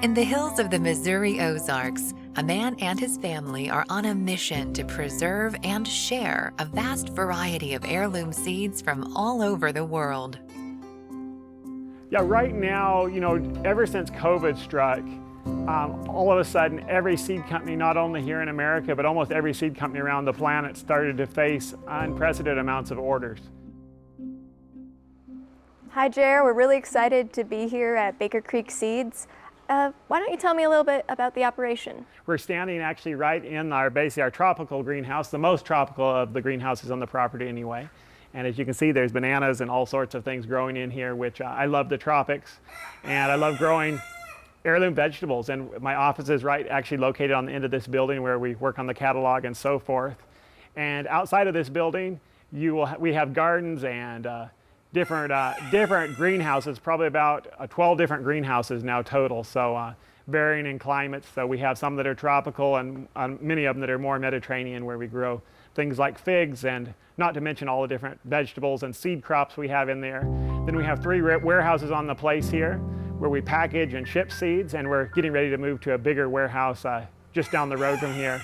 In the hills of the Missouri Ozarks, a man and his family are on a mission to preserve and share a vast variety of heirloom seeds from all over the world. Yeah, right now, ever since COVID struck, all of a sudden every seed company, not only here in America, but almost every seed company around the planet started to face unprecedented amounts of orders. Hi, Jer. We're really excited to be here at Baker Creek Seeds. Why don't you tell me a little bit about the operation? We're standing actually right in our tropical greenhouse, the most tropical of the greenhouses on the property anyway. And as you can see, there's bananas and all sorts of things growing in here, which I love the tropics. And I love growing heirloom vegetables. And my office is actually located on the end of this building where we work on the catalog and so forth. And outside of this building, we have gardens and different greenhouses, probably about 12 different greenhouses now total, so varying in climates. So we have some that are tropical and many of them that are more Mediterranean, where we grow things like figs, and not to mention all the different vegetables and seed crops we have in there. Then we have 3 warehouses on the place here where we package and ship seeds, and we're getting ready to move to a bigger warehouse just down the road from here.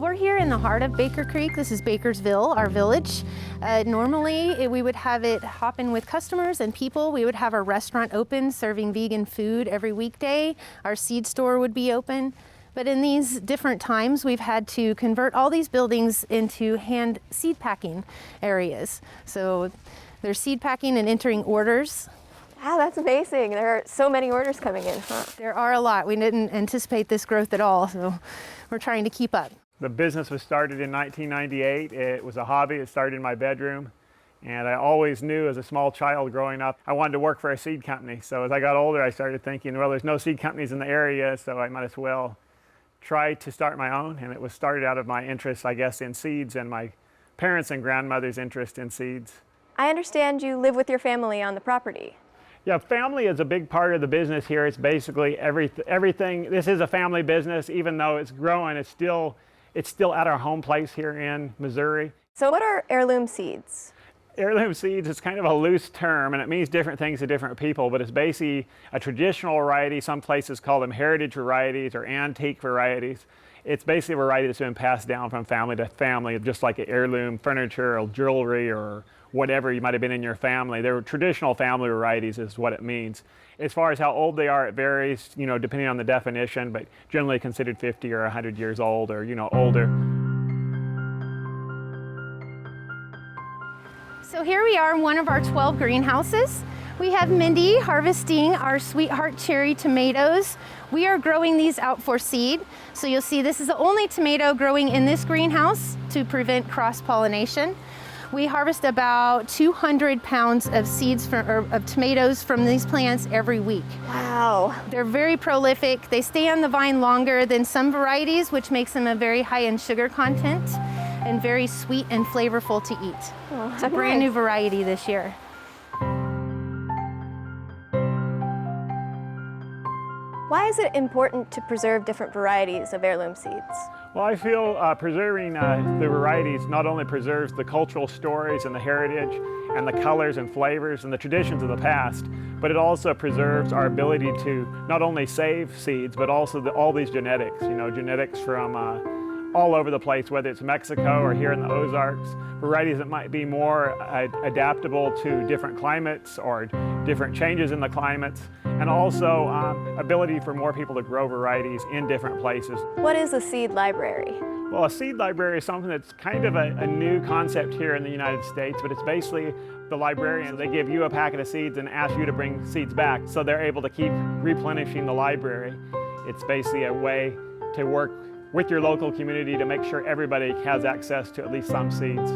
We're here in the heart of Baker Creek. This is Bakersville, our village. Normally, we would have it hopping with customers and people. We would have our restaurant open, serving vegan food every weekday. Our seed store would be open. But in these different times, we've had to convert all these buildings into hand seed packing areas. So there's seed packing and entering orders. Wow, that's amazing. There are so many orders coming in, huh? There are a lot. We didn't anticipate this growth at all, so we're trying to keep up. The business was started in 1998. It was a hobby. It started in my bedroom. And I always knew as a small child growing up, I wanted to work for a seed company. So as I got older, I started thinking, well, there's no seed companies in the area, so I might as well try to start my own. And it was started out of my interest, I guess, in seeds and my parents' and grandmother's interest in seeds. I understand you live with your family on the property. Yeah, family is a big part of the business here. It's basically everything. This is a family business. Even though it's growing, it's still at our home place here in Missouri. So what are heirloom seeds? Heirloom seeds is kind of a loose term, and it means different things to different people, but it's basically a traditional variety. Some places call them heritage varieties or antique varieties. It's basically a variety that's been passed down from family to family, just like heirloom furniture or jewelry or whatever you might have been in your family. They're traditional family varieties is what it means. As far as how old they are, it varies, depending on the definition, but generally considered 50 or 100 years old or, older. So here we are in one of our 12 greenhouses. We have Mindy harvesting our Sweetheart Cherry tomatoes. We are growing these out for seed. So you'll see this is the only tomato growing in this greenhouse to prevent cross-pollination. We harvest about 200 pounds of seeds of tomatoes from these plants every week. Wow. They're very prolific. They stay on the vine longer than some varieties, which makes them a very high in sugar content and very sweet and flavorful to eat. Oh, it's a brand new variety this year. Why is it important to preserve different varieties of heirloom seeds? Well, I feel preserving the varieties not only preserves the cultural stories and the heritage and the colors and flavors and the traditions of the past, but it also preserves our ability to not only save seeds, but also all these genetics, genetics from all over the place, whether it's Mexico or here in the Ozarks, varieties that might be more adaptable to different climates or different changes in the climates, and also ability for more people to grow varieties in different places. What is a seed library? Well, a seed library is something that's kind of a new concept here in the United States, but it's basically the librarian. They give you a packet of seeds and ask you to bring seeds back, so they're able to keep replenishing the library. It's basically a way to work with your local community to make sure everybody has access to at least some seeds.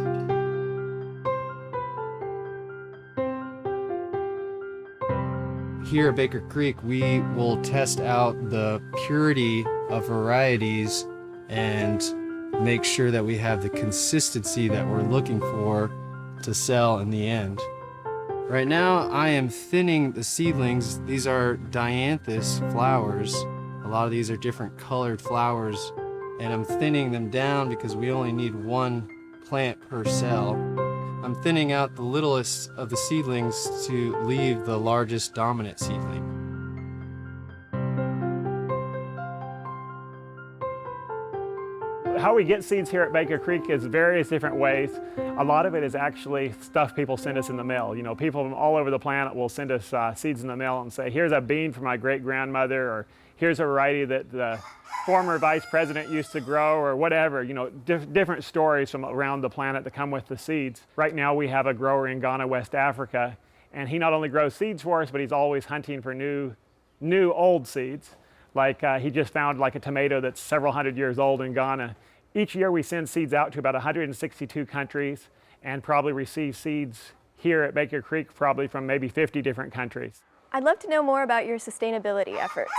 Here at Baker Creek, we will test out the purity of varieties and make sure that we have the consistency that we're looking for to sell in the end. Right now, I am thinning the seedlings. These are dianthus flowers. A lot of these are different colored flowers, and I'm thinning them down because we only need one plant per cell. I'm thinning out the littlest of the seedlings to leave the largest dominant seedling. How we get seeds here at Baker Creek is various different ways. A lot of it is actually stuff people send us in the mail. You know, people from all over the planet will send us seeds in the mail and say, here's a bean from my great-grandmother, or here's a variety that the former vice president used to grow, or whatever. You know, different stories from around the planet that come with the seeds. Right now we have a grower in Ghana, West Africa, and he not only grows seeds for us, but he's always hunting for new old seeds. Like he just found like a tomato that's several hundred years old in Ghana. Each year we send seeds out to about 162 countries and probably receive seeds here at Baker Creek probably from maybe 50 different countries. I'd love to know more about your sustainability efforts.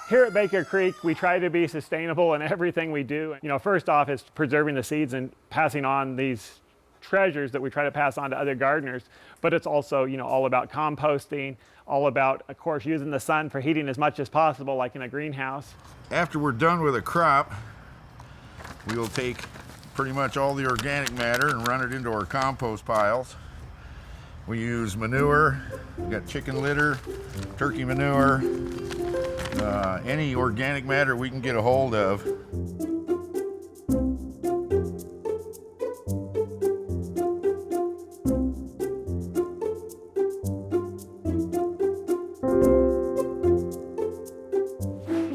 Here at Baker Creek, we try to be sustainable in everything we do. You know, first off is preserving the seeds and passing on these treasures that we try to pass on to other gardeners, but it's also, you know, all about composting, all about, of course, using the sun for heating as much as possible, like in a greenhouse. After we're done with a crop, we will take pretty much all the organic matter and run it into our compost piles. We use manure, we got chicken litter, turkey manure, any organic matter we can get a hold of.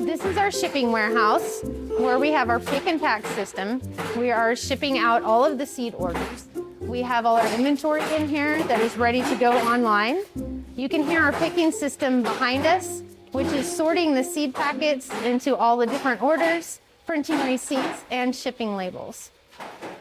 This is our shipping warehouse where we have our pick and pack system. We are shipping out all of the seed orders. We have all our inventory in here that is ready to go online. You can hear our picking system behind us, which is sorting the seed packets into all the different orders, printing receipts, and shipping labels.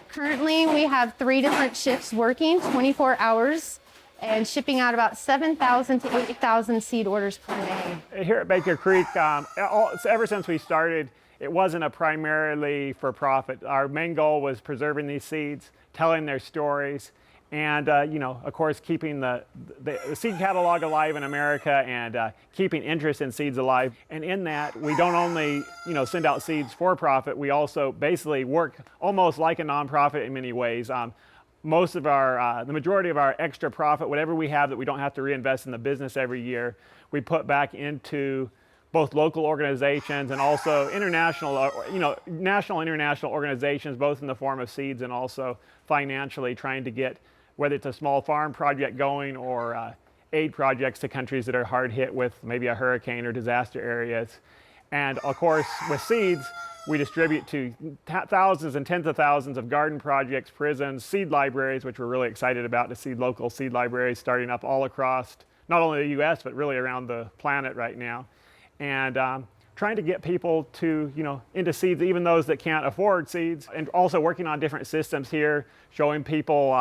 Currently, we have 3 different shifts working 24 hours and shipping out about 7,000 to 8,000 seed orders per day. Here at Baker Creek, ever since we started, it wasn't a primarily for profit. Our main goal was preserving these seeds, telling their stories, and you know, of course, keeping the seed catalog alive in America and keeping interest in seeds alive. And in that, we don't only, you know, send out seeds for profit, we also basically work almost like a nonprofit in many ways. Most of our, the majority of our extra profit, whatever we have that we don't have to reinvest in the business every year, we put back into both local organizations and also international, you know, national, international organizations, both in the form of seeds and also financially trying to get, whether it's a small farm project going or aid projects to countries that are hard hit with maybe a hurricane or disaster areas. And of course, with seeds, we distribute to thousands and tens of thousands of garden projects, prisons, seed libraries, which we're really excited about to see local seed libraries starting up all across, not only the US, but really around the planet right now. And trying to get people to, you know, into seeds, even those that can't afford seeds, and also working on different systems here, showing people,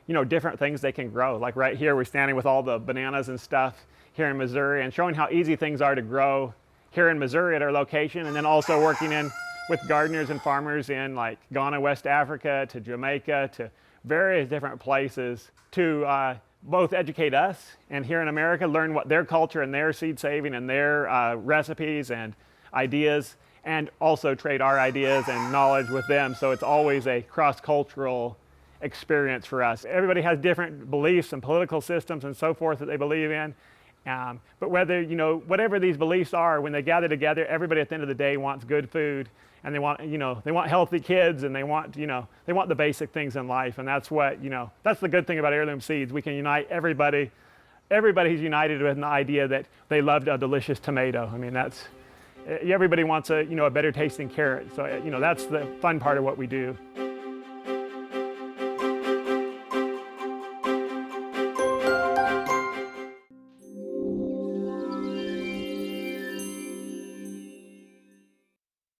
you know, different things they can grow. Like right here, we're standing with all the bananas and stuff here in Missouri and showing how easy things are to grow here in Missouri at our location, and then also working in with gardeners and farmers in like Ghana, West Africa, to Jamaica, to various different places to both educate us and here in America learn what their culture and their seed saving and their recipes and ideas, and also trade our ideas and knowledge with them. So it's always a cross-cultural experience for us. Everybody has different beliefs and political systems and so forth that they believe in. But whether, you know, whatever these beliefs are, when they gather together, everybody at the end of the day wants good food, and they want, you know, they want healthy kids, and they want, you know, they want the basic things in life. And that's what, you know, that's the good thing about Heirloom Seeds. We can unite everybody. Everybody's united with the idea that they loved a delicious tomato. I mean, that's, everybody wants a, you know, a better tasting carrot. So, you know, that's the fun part of what we do.